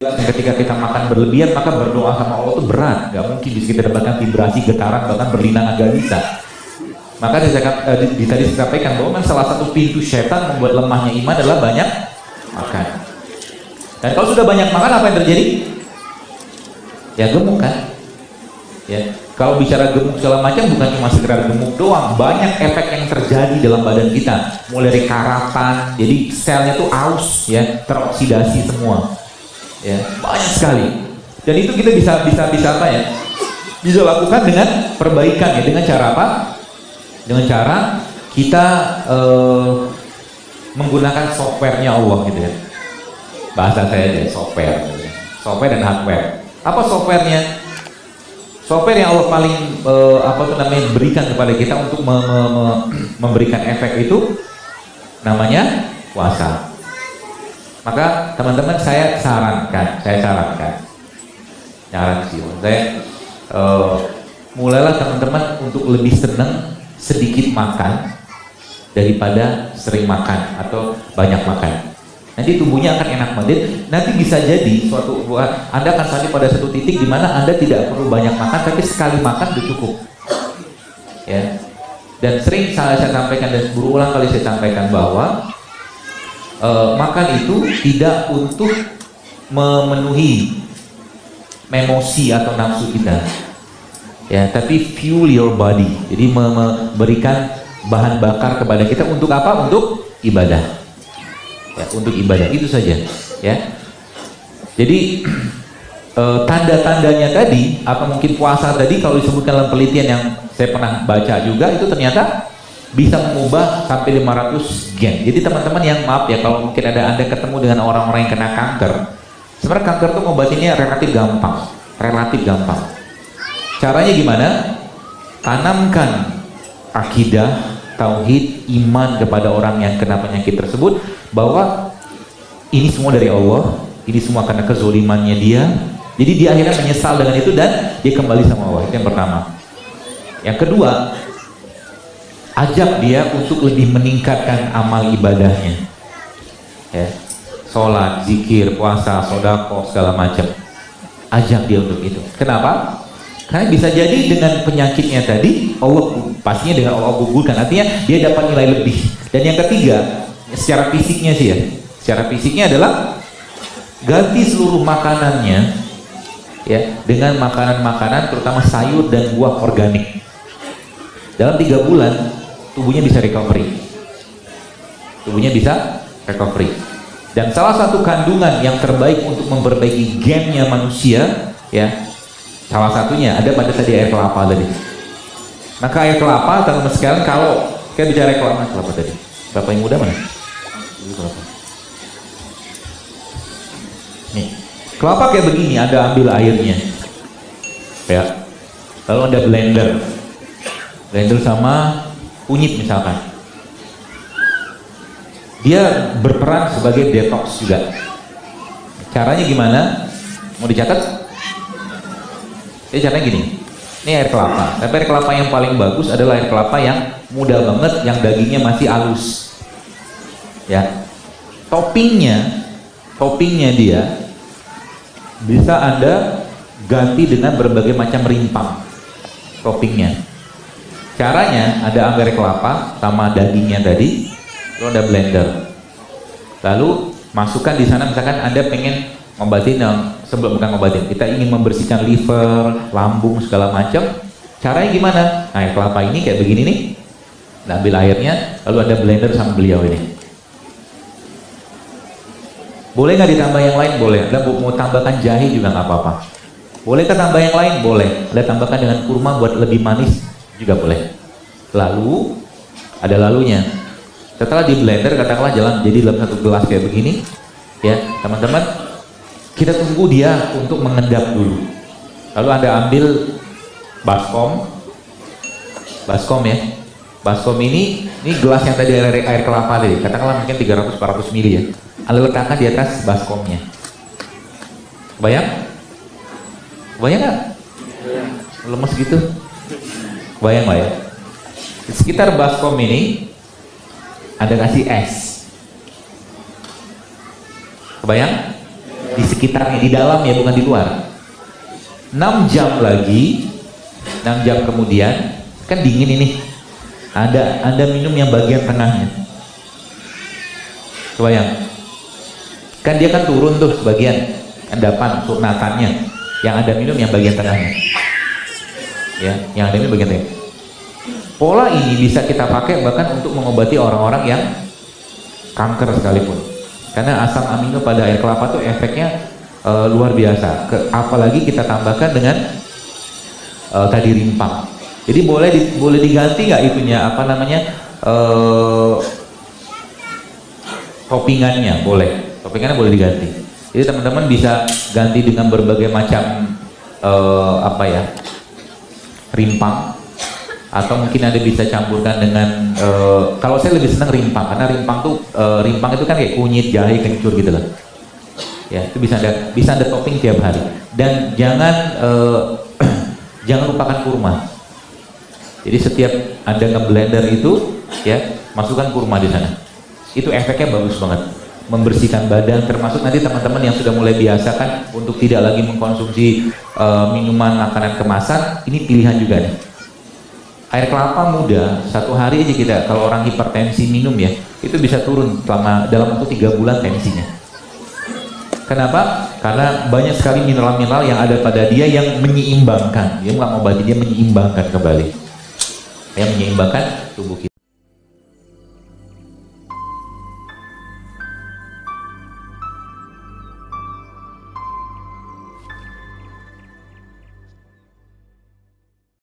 Ketika kita makan berlebihan, maka berdoa sama Allah itu berat, nggak mungkin bisa kita dapatkan vibrasi, getaran, bahkan berlinang nggak bisa. Maka tadi disampaikan bahwa salah satu pintu setan membuat lemahnya iman adalah banyak makan. Dan kalau sudah banyak makan, apa yang terjadi? Ya gemuk kan? Ya, kalau bicara gemuk segala macam bukan cuma sekedar gemuk doang, banyak efek yang terjadi dalam badan kita, mulai dari karapan, jadi selnya tuh aus, ya, teroksidasi semua. Ya, banyak sekali. Dan itu kita bisa apa ya? Bisa lakukan dengan perbaikan ya, dengan cara apa? Dengan cara kita menggunakan softwarenya Allah gitu ya. Bahasa saya aja software dan hardware. Apa softwarenya? Software yang Allah paling berikan kepada kita untuk memberikan efek itu namanya puasa. Maka teman-teman saya sarankan, mulailah teman-teman untuk lebih senang sedikit makan daripada sering makan atau banyak makan. Nanti tubuhnya akan enak banget. Nanti bisa jadi Anda akan sampai pada satu titik di mana Anda tidak perlu banyak makan, tapi sekali makan udah cukup. Ya. Dan sering saya sampaikan dan berulang kali saya sampaikan bahwa makan itu tidak untuk memenuhi emosi atau nafsu kita, ya, tapi fuel your body. Jadi memberikan bahan bakar kepada kita untuk apa? Untuk ibadah. Ya, untuk ibadah itu saja. Ya. Jadi tanda-tandanya tadi, apa mungkin puasa tadi kalau disebutkan dalam penelitian yang saya pernah baca juga itu ternyata bisa mengubah sampai 500 gen. Jadi teman-teman yang maaf ya, kalau mungkin Anda ketemu dengan orang-orang yang kena kanker, sebenarnya kanker tuh ngobatinnya relatif gampang. Caranya gimana? Tanamkan akidah, tauhid, iman kepada orang yang kena penyakit tersebut, bahwa ini semua dari Allah, ini semua karena kezolimannya dia. Jadi dia akhirnya menyesal dengan itu dan dia kembali sama Allah. Itu yang pertama. Yang kedua, ajak dia untuk lebih meningkatkan amal ibadahnya, ya, sholat, zikir, puasa, sodako, segala macam. Ajak dia untuk itu. Kenapa? Karena bisa jadi dengan penyakitnya tadi Allah pastinya dengan Allah gugurkan, artinya dia dapat nilai lebih. Dan yang ketiga, secara fisiknya sih ya, secara fisiknya adalah ganti seluruh makanannya ya dengan makanan-makanan terutama sayur dan buah organik. Dalam 3 bulan tubuhnya bisa recovery. Dan salah satu kandungan yang terbaik untuk memperbaiki gennya manusia, ya, salah satunya ada pada tadi air kelapa tadi. Maka air kelapa, teman-teman sekalian, kalau kita bicara air kelapa tadi, kelapa yang muda mana? Nih, kelapa kayak begini, Anda ambil airnya, ya, lalu Anda blender sama kunyit misalkan, dia berperan sebagai detox juga. Caranya gimana? Mau dicatat? Caranya gini, ini air kelapa, tapi air kelapa yang paling bagus adalah air kelapa yang muda banget, yang dagingnya masih halus, ya. Toppingnya dia bisa Anda ganti dengan berbagai macam rimpang toppingnya. Caranya, Anda ambil air kelapa sama dagingnya tadi, lalu Anda blender, lalu masukkan di sana. Misalkan Anda pengen ngobatin, kita ingin membersihkan liver, lambung, segala macam. Caranya gimana? Nah, air kelapa ini kayak begini nih, Anda ambil airnya, lalu Anda blender sama beliau ini. Boleh nggak ditambah yang lain? Boleh. Anda mau tambahkan jahe juga nggak apa-apa. Boleh kita tambah yang lain? Boleh. Anda tambahkan dengan kurma buat lebih manis juga boleh. Lalu ada lalunya. Setelah di blender, katakanlah jalan jadi dalam satu gelas kayak begini, ya teman-teman, kita tunggu dia untuk mengendap dulu. Lalu Anda ambil baskom ya. Baskom ini gelas yang tadi air kelapa tadi, katakanlah mungkin 300-400 ml ya. Anda letakkan di atas baskomnya. Bayang nggak? Lemes gitu. Bayang ya. Di sekitar baskom ini Anda kasih es. Kebayang? di sekitarnya, di dalam ya, bukan di luar. 6 jam lagi, 6 jam kemudian, kan dingin ini, Anda minum yang bagian tengahnya. Kebayang? Kan dia kan turun tuh sebagian, endapan, surnatannya. Yang Anda minum yang bagian tengahnya. Ya, yang Anda minum bagian tengah. Pola ini bisa kita pakai bahkan untuk mengobati orang-orang yang kanker sekalipun. Karena asam amino pada air kelapa tuh efeknya luar biasa. Apalagi kita tambahkan dengan tadi rimpang. Jadi boleh diganti nggak itunya, apa namanya, toppingannya boleh. Toppingannya boleh diganti. Jadi teman-teman bisa ganti dengan berbagai macam apa ya, rimpang. Atau mungkin Anda bisa campurkan dengan kalau saya lebih senang rimpang, karena rimpang itu kan kayak kunyit, jahe, kencur gitu lah. Ya, itu bisa Anda topping tiap hari. Dan jangan jangan lupakan kurma. Jadi setiap Anda ngeblender itu, ya, masukkan kurma di sana. Itu efeknya bagus banget, membersihkan badan. Termasuk nanti teman-teman yang sudah mulai biasa kan untuk tidak lagi mengkonsumsi minuman, makanan kemasan, ini pilihan juga nih. Air kelapa muda, 1 hari aja kita, kalau orang hipertensi minum ya, itu bisa turun dalam waktu 3 bulan tensinya. Kenapa? Karena banyak sekali mineral-mineral yang ada pada dia yang menyeimbangkan. Dia nggak mau obati, dia menyeimbangkan kembali. Yang menyeimbangkan tubuh kita.